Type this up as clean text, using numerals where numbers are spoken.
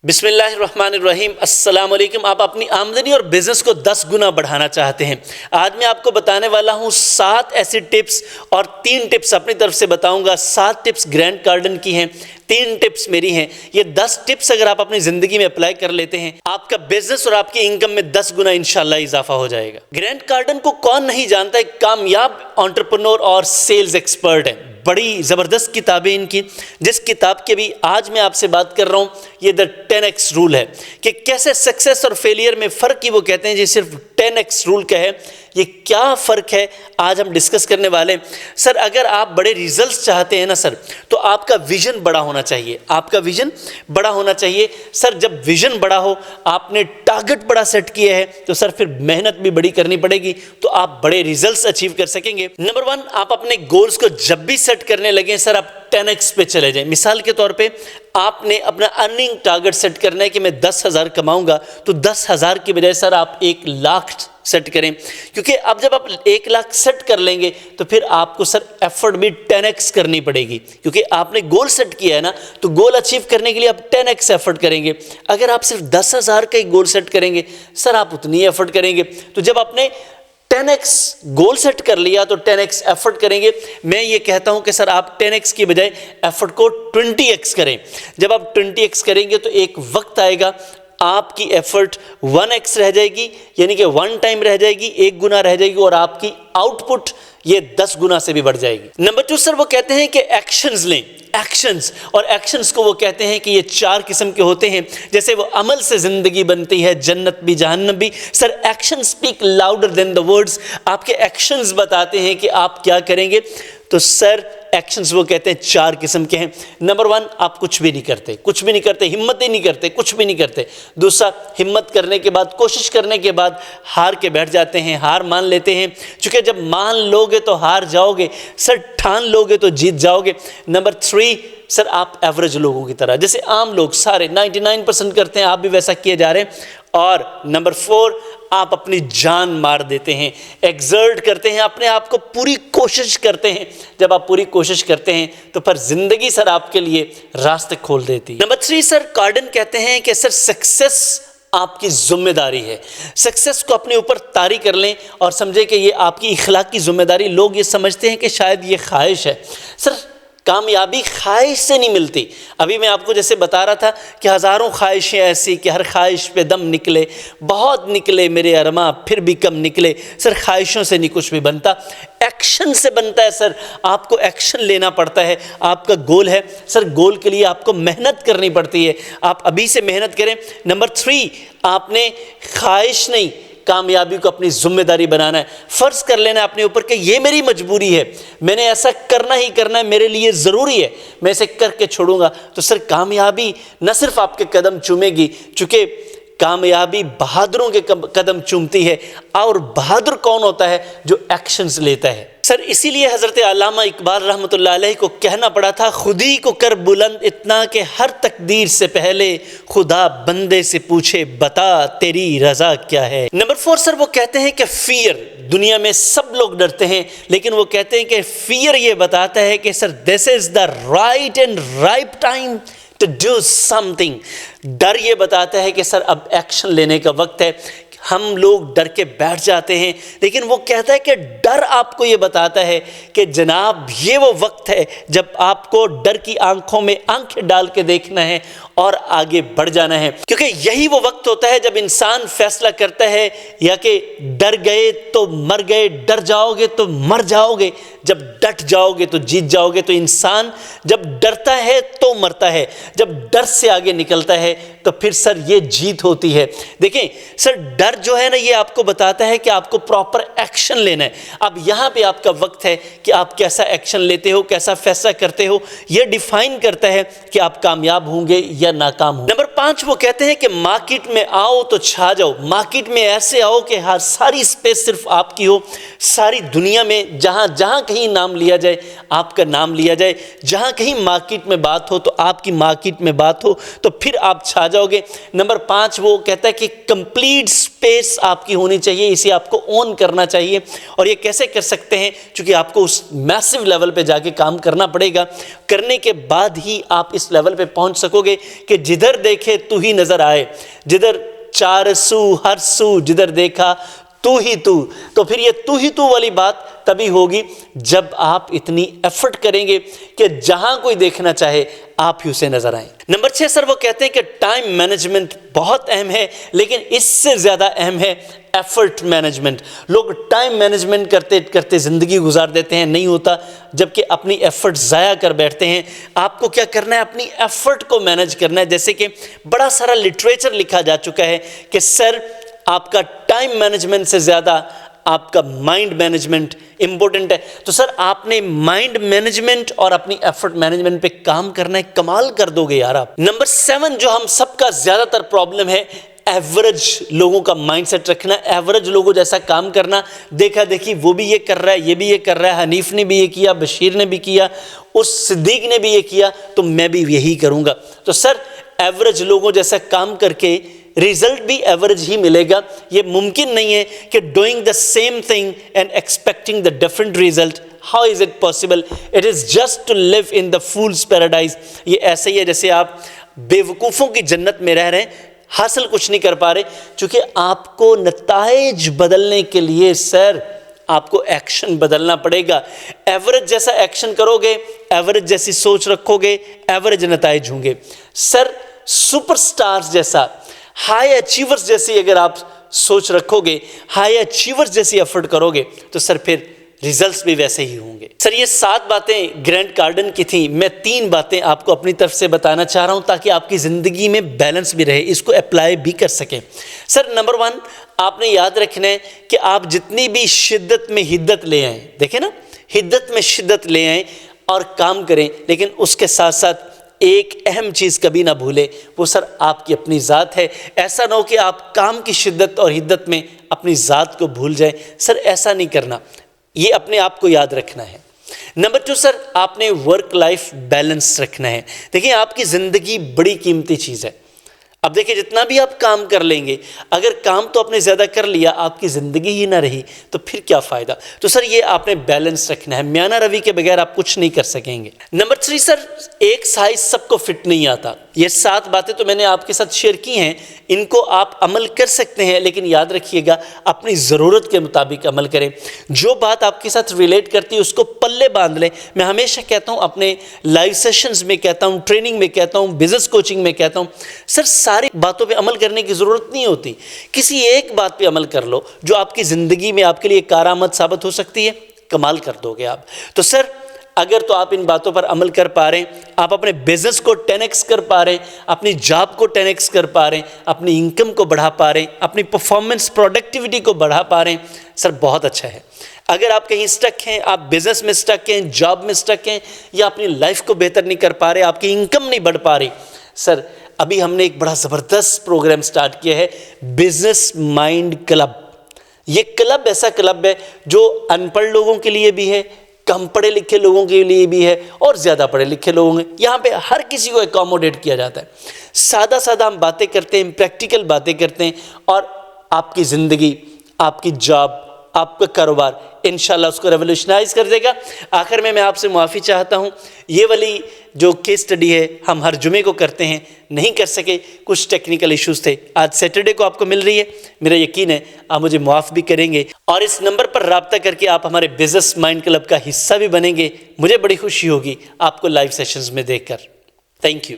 बिस्मिल्लाहिर्रहमानिर्रहीम। अस्सलाम वालेकुम। आप अपनी आमदनी और बिज़नेस को 10 गुना बढ़ाना चाहते हैं। आज मैं आपको बताने वाला हूँ 7 ऐसी टिप्स और 3 टिप्स अपनी तरफ से बताऊँगा। 7 टिप्स ग्रैंड कार्डन की हैं, 3 टिप्स मेरी हैं। ये 10 टिप्स अगर आप अपनी ज़िंदगी में अप्लाई कर लेते हैं, आपका बिज़नेस और आपकी इनकम में 10 गुना इंशाल्लाह इजाफा हो जाएगा। ग्रैंड कार्डन को कौन नहीं जानता है, कामयाब एंटरप्रेन्योर और सेल्स एक्सपर्ट है। बड़ी ज़बरदस्त किताबें इनकी, जिस किताब की भी आज मैं आपसे बात कर रहा हूँ, ये द 10x रूल है कि कैसे सक्सेस और फेलियर में फ़र्क ही वो कहते हैं जी सिर्फ 10x रूल का है। ये क्या फ़र्क है आज हम डिस्कस करने वाले हैं। सर अगर आप बड़े रिजल्ट्स चाहते हैं ना सर, तो आपका विज़न बड़ा होना चाहिए। आपका विज़न बड़ा होना चाहिए। सर जब विज़न बड़ा हो, आपने टारगेट बड़ा सेट किया है, तो सर फिर मेहनत भी बड़ी करनी पड़ेगी, तो आप बड़े रिजल्ट्स अचीव कर सकेंगे। नंबर 1, आप अपने गोल्स को जब भी सेट करने लगे सर, आप 10x पे चले जाएं। मिसाल के तौर पे आपने अपना अर्निंग टारगेट सेट करना है कि मैं 10,000 कमाऊंगा, तो 10,000 की बजाय सर आप 1 लाख सेट करें। क्योंकि अब जब आप 1 लाख सेट कर लेंगे, तो फिर आपको सर एफर्ट भी 10x करनी पड़ेगी, क्योंकि आपने गोल सेट किया है ना, तो गोल अचीव करने के लिए आप 10x एफर्ट करेंगे। अगर आप सिर्फ 10,000 का ही गोल सेट करेंगे सर, आप उतनी एफर्ट करेंगे। तो जब आपने 10x गोल सेट कर लिया तो 10x एफर्ट करेंगे। मैं ये कहता हूं कि सर आप 10x की बजाय एफर्ट को 20x करें। जब आप 20x करेंगे तो एक वक्त आएगा आपकी एफर्ट 1x रह जाएगी, यानी कि 1 टाइम रह जाएगी, 1 गुना रह जाएगी, और आपकी आउटपुट ये 10 गुना से भी बढ़ जाएगी। नंबर 2 सर वो कहते हैं कि एक्शंस लें। एक्शंस, और एक्शंस को वो कहते हैं कि ये 4 किस्म के होते हैं। जैसे वो अमल से ज़िंदगी बनती है, जन्नत भी जहन्नम भी। Sir action speak louder than the words. आपके एक्शंस बताते हैं कि आप क्या करेंगे। तो सर एक्शंस वो कहते हैं 4 किस्म के हैं। नंबर 1, आप कुछ भी नहीं करते, कुछ भी नहीं करते, हिम्मत ही नहीं करते, कुछ भी नहीं करते। दूसरा, हिम्मत करने के बाद, कोशिश करने के बाद हार के बैठ जाते हैं, हार मान लेते हैं। क्योंकि जब मान लोगे तो हार जाओगे, सर ठान लोगे तो जीत जाओगे। नंबर 3, सर आप एवरेज लोगों की तरह, जैसे आम लोग सारे 99% करते हैं, आप भी वैसा किए जा रहे हैं। और नंबर 4, आप अपनी जान मार देते हैं, एक्सर्ट करते हैं, अपने आप को पूरी कोशिश करते हैं। जब आप पूरी कोशिश करते हैं तो फिर जिंदगी सर आपके लिए रास्ते खोल देती है। नंबर 3 सर कार्डन कहते हैं कि सर सक्सेस आपकी जिम्मेदारी है। सक्सेस को अपने ऊपर तारी कर लें और समझे कि ये आपकी इखलाक की जिम्मेदारी। लोग ये समझते हैं कि शायद ये ख्वाहिश है। सर कामयाबी ख्वाहिश से नहीं मिलती। अभी मैं आपको जैसे बता रहा था कि हज़ारों ख्वाहिशें ऐसी कि हर ख्वाहिश पे दम निकले, बहुत निकले मेरे अरमा फिर भी कम निकले। सर ख्वाहिशों से नहीं कुछ भी बनता, एक्शन से बनता है। सर आपको एक्शन लेना पड़ता है। आपका गोल है सर, गोल के लिए आपको मेहनत करनी पड़ती है। आप अभी से मेहनत करें। नंबर 3, आपने ख्वाहिश नहीं, कामयाबी को अपनी जिम्मेदारी बनाना है। फर्ज कर लेना अपने ऊपर कि ये मेरी मजबूरी है, मैंने ऐसा करना ही करना है, मेरे लिए ज़रूरी है, मैं इसे करके छोड़ूंगा। तो सर कामयाबी न सिर्फ आपके कदम चूमेगी, चूँकि कामयाबी बहादुरों के कदम चूमती है। और बहादुर कौन होता है? जो एक्शंस लेता है। सर इसीलिए हज़रत अल्लामा इकबाल रहमतुल्लाह अलैह को कहना पड़ा था, खुदी को कर बुलंद इतना कि हर तकदीर से पहले खुदा बंदे से पूछे बता तेरी रज़ा क्या है। नंबर 4 सर वो कहते हैं कि फियर, दुनिया में सब लोग डरते हैं, लेकिन वो कहते हैं कि फियर ये बताता है कि sir this is the right and right time to do something. डर ये बताता है कि सर अब एक्शन लेने का वक्त है। हम लोग डर के बैठ जाते हैं, लेकिन वो कहता है कि डर आपको ये बताता है कि जनाब ये वो वक्त है जब आपको डर की आंखों में आंखें डाल के देखना है और आगे बढ़ जाना है। क्योंकि यही वो वक्त होता है जब इंसान फैसला करता है या कि डर गए तो मर गए, डर जाओगे तो मर जाओगे, जब डट जाओगे तो जीत जाओगे। तो इंसान जब डरता है तो मरता है, जब डर से आगे निकलता है तो फिर सर ये जीत होती है। देखें सर डर जो है ना, ये आपको बताता है कि आपको प्रॉपर एक्शन लेना है। अब यहाँ पे आपका वक्त है कि आप कैसा एक्शन लेते हो, कैसा फैसला करते हो, ये डिफाइन करता है कि आप कामयाब होंगे या नाकाम होंगे। नंबर 5 वो कहते हैं कि मार्केट में आओ तो छा जाओ। मार्केट में ऐसे आओ कि हर सारी स्पेस सिर्फ आपकी हो, सारी दुनिया में जहाँ जहाँ कहीं नाम लिया जाए आपका नाम लिया जाए, जहाँ कहीं मार्केट में बात हो तो आपकी मार्केट में बात हो, तो फिर आप छा जाओगे। नंबर 5 वो कहता है कि कंप्लीट स्पेस आपकी होनी चाहिए, इसे आपको ओन करना चाहिए। और ये कैसे कर सकते हैं? क्योंकि आपको उस मैसिव लेवल पे जाके काम करना पड़ेगा, करने के बाद ही आप इस लेवल पे पहुंच सकोगे कि जिधर देखे तू ही नजर आए, जिधर चार सू हर सू जिधर देखा तू ही तू। तो फिर ये तू ही तू वाली बात तभी होगी जब आप इतनी एफर्ट करेंगे कि जहां कोई देखना चाहे आप ही उसे नजर आए। नंबर 6 सर वो कहते हैं कि टाइम मैनेजमेंट बहुत अहम है, लेकिन इससे ज्यादा अहम है एफर्ट मैनेजमेंट। लोग टाइम मैनेजमेंट करते करते जिंदगी गुजार देते हैं, नहीं होता, जबकि अपनी एफर्ट ज़ाया कर बैठते हैं। आपको क्या करना है? अपनी एफर्ट को मैनेज करना है। जैसे कि बड़ा सारा लिटरेचर लिखा जा चुका है कि सर आपका टाइम मैनेजमेंट से ज़्यादा आपका माइंड मैनेजमेंट इंपॉर्टेंट है। तो सर आपने माइंड मैनेजमेंट और अपनी एफर्ट मैनेजमेंट पे काम करना है, कमाल कर दोगे यार आप। नंबर 7 जो हम सबका ज़्यादातर प्रॉब्लम है, एवरेज लोगों का माइंडसेट रखना, एवरेज लोगों जैसा काम करना। देखा देखी वो भी ये कर रहा है, ये भी ये कर रहा है, हनीफ ने भी ये किया, बशीर ने भी किया, उस सिद्दीक ने भी ये किया, तो मैं भी यही करूँगा। तो सर एवरेज लोगों जैसा काम करके रिजल्ट भी एवरेज ही मिलेगा। ये मुमकिन नहीं है कि doing the same thing and expecting the different result. How is it possible? It is just to live in the fool's paradise. ये ऐसे ही है जैसे आप बेवकूफ़ों की जन्नत में रह रहे हैं, हासिल कुछ नहीं कर पा रहे, क्योंकि आपको नताइज बदलने के लिए सर आपको एक्शन बदलना पड़ेगा। एवरेज जैसा एक्शन करोगे, एवरेज जैसी सोच रखोगे, एवरेज नताइज होंगे। सर सुपरस्टार्स जैसा, हाई अचीवर्स जैसी अगर आप सोच रखोगे, हाई अचीवर्स जैसी एफर्ट करोगे, तो सर फिर रिजल्ट्स भी वैसे ही होंगे। सर ये 7 बातें ग्रैंट कार्डन की थी, मैं 3 बातें आपको अपनी तरफ से बताना चाह रहा हूं ताकि आपकी ज़िंदगी में बैलेंस भी रहे, इसको अप्लाई भी कर सकें। सर नंबर 1 आपने याद रखना है कि आप जितनी भी शिद्दत में हिद्दत ले आएँ, देखें ना, हिद्दत में शिद्दत ले आएँ और काम करें, लेकिन उसके साथ साथ एक अहम चीज़ कभी ना भूले, वो सर आपकी अपनी ज़ात है। ऐसा ना हो कि आप काम की शिद्दत और हिद्दत में अपनी ज़ात को भूल जाएं। सर ऐसा नहीं करना, ये अपने आप को याद रखना है। नंबर 2 सर आपने वर्क लाइफ बैलेंस रखना है। देखिए आपकी ज़िंदगी बड़ी कीमती चीज़ है। अब देखिए जितना भी आप काम कर लेंगे, अगर काम तो आपने ज़्यादा कर लिया, आपकी ज़िंदगी ही ना रही, तो फिर क्या फ़ायदा। तो सर ये आपने बैलेंस रखना है, म्याना रवि के बगैर आप कुछ नहीं कर सकेंगे। नंबर 3 सर एक साइज सबको फिट नहीं आता। ये 7 बातें तो मैंने आपके साथ शेयर की हैं, इनको आप अमल कर सकते हैं, लेकिन याद रखिएगा अपनी ज़रूरत के मुताबिक अमल करें। जो बात आपके साथ रिलेट करती है उसको पल्ले बांध लें। मैं हमेशा कहता हूँ, अपने लाइव सेशंस में कहता हूँ, ट्रेनिंग में कहता हूँ, बिजनेस कोचिंग में कहता हूँ, सर सारी बातों पे अमल करने की ज़रूरत नहीं होती। किसी एक बात पे अमल कर लो जो आपकी ज़िंदगी में आपके लिए कारआमद साबित हो सकती है, कमाल कर दोगे आप। तो सर अगर तो आप इन बातों पर अमल कर पा रहे हैं, आप अपने बिजनेस को 10x कर पा रहे हैं, अपनी जॉब को 10x कर पा रहे हैं, अपनी इनकम को बढ़ा पा रहे हैं, अपनी परफॉर्मेंस प्रोडक्टिविटी को बढ़ा पा रहे हैं, सर बहुत अच्छा है। अगर आप कहीं स्टक हैं, आप बिजनेस में स्टक हैं, जॉब में स्टक हैं, या अपनी लाइफ को बेहतर नहीं कर पा रहे, आपकी इनकम नहीं बढ़ पा रही, सर अभी हमने एक बड़ा ज़बरदस्त प्रोग्राम स्टार्ट किया है, बिजनेस माइंड क्लब। ये क्लब ऐसा क्लब है जो अनपढ़ लोगों के लिए भी है, कम पढ़े लिखे लोगों के लिए भी है, और ज़्यादा पढ़े लिखे लोगों के, यहाँ पे हर किसी को एकोमोडेट किया जाता है। सादा सादा हम बातें करते हैं, प्रैक्टिकल बातें करते हैं, और आपकी ज़िंदगी, आपकी जॉब, आपका कारोबार इंशाल्लाह उसको रेवोल्यूशनाइज कर देगा। आखिर में मैं आपसे माफ़ी चाहता हूँ, ये वाली जो केस स्टडी है हम हर जुमे को करते हैं, नहीं कर सके, कुछ टेक्निकल इश्यूज़ थे। आज सैटरडे को आपको मिल रही है, मेरा यकीन है आप मुझे माफ़ भी करेंगे, और इस नंबर पर रब्ता करके आप हमारे बिजनेस माइंड क्लब का हिस्सा भी बनेंगे। मुझे बड़ी खुशी होगी आपको लाइव सेशंस में देखकर। Thank you.